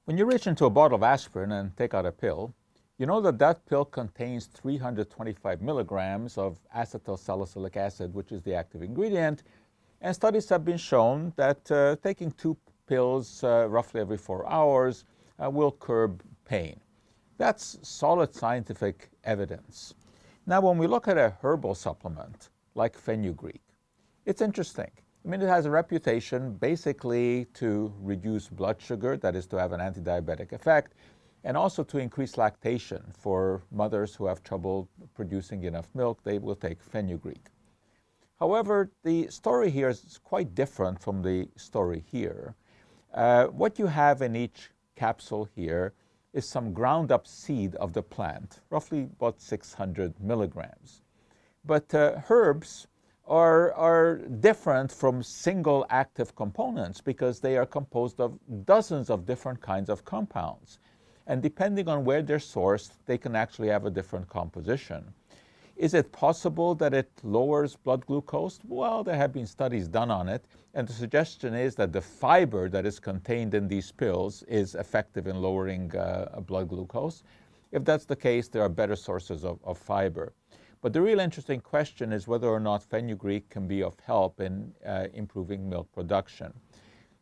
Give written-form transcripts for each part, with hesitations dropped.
When you reach into a bottle of aspirin and take out a pill, you know that that pill contains 325 milligrams of acetylsalicylic acid, which is the active ingredient. And studies have been shown that taking 2 pills roughly every 4 hours will curb pain. That's solid scientific evidence. Now, when we look at a herbal supplement like Fenugreek, it's interesting. I mean, it has a reputation basically to reduce blood sugar, that is to have an anti-diabetic effect, and also to increase lactation. For mothers who have trouble producing enough milk, they will take Fenugreek. However, the story here is quite different from the story here. What you have in each capsule here is some ground up seed of the plant, roughly about 600 milligrams. But herbs are different from single active components because they are composed of dozens of different kinds of compounds. And depending on where they're sourced, they can actually have a different composition. Is it possible that it lowers blood glucose? Well, there have been studies done on it, and the suggestion is that the fiber that is contained in these pills is effective in lowering blood glucose. If that's the case, there are better sources of fiber. But the real interesting question is whether or not Fenugreek can be of help in improving milk production.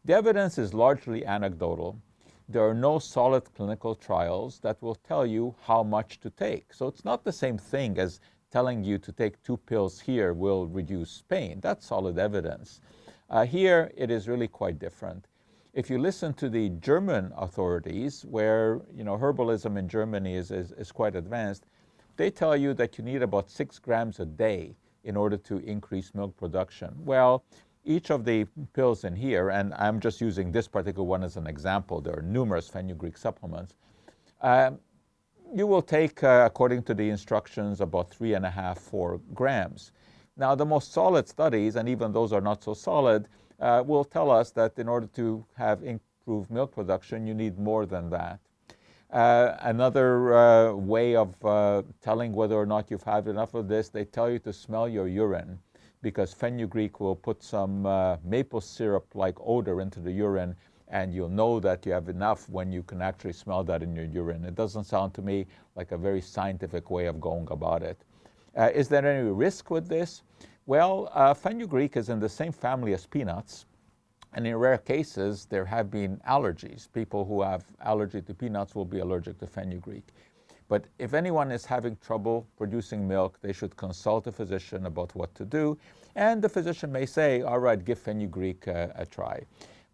The evidence is largely anecdotal. There are no solid clinical trials that will tell you how much to take. So it's not the same thing as telling you to take 2 pills here will reduce pain. That's solid evidence. Here, it is really quite different. If you listen to the German authorities, where herbalism in Germany is quite advanced, they tell you that you need about 6 grams a day in order to increase milk production. Well, each of the pills in here, and I'm just using this particular one as an example, there are numerous Fenugreek supplements, you will take, according to the instructions, about 3.5, 4 grams. Now, the most solid studies, and even those are not so solid, will tell us that in order to have improved milk production, you need more than that. Another way of telling whether or not you've had enough of this, they tell you to smell your urine, because Fenugreek will put some maple syrup-like odor into the urine, and you'll know that you have enough when you can actually smell that in your urine. It doesn't sound to me like a very scientific way of going about it. Is there any risk with this? Well, Fenugreek is in the same family as peanuts, and in rare cases, there have been allergies. People who have allergy to peanuts will be allergic to Fenugreek. But if anyone is having trouble producing milk, they should consult a physician about what to do. And the physician may say, all right, give Fenugreek a try.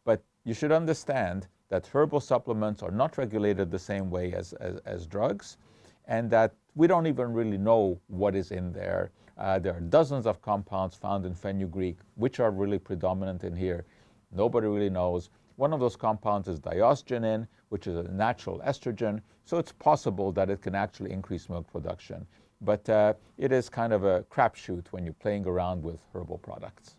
But you should understand that herbal supplements are not regulated the same way as drugs, and that we don't even really know what is in there. There are dozens of compounds found in Fenugreek, which are really predominant in here. Nobody really knows. One of those compounds is diosgenin, which is a natural estrogen, so it's possible that it can actually increase milk production. But it is kind of a crapshoot when you're playing around with herbal products.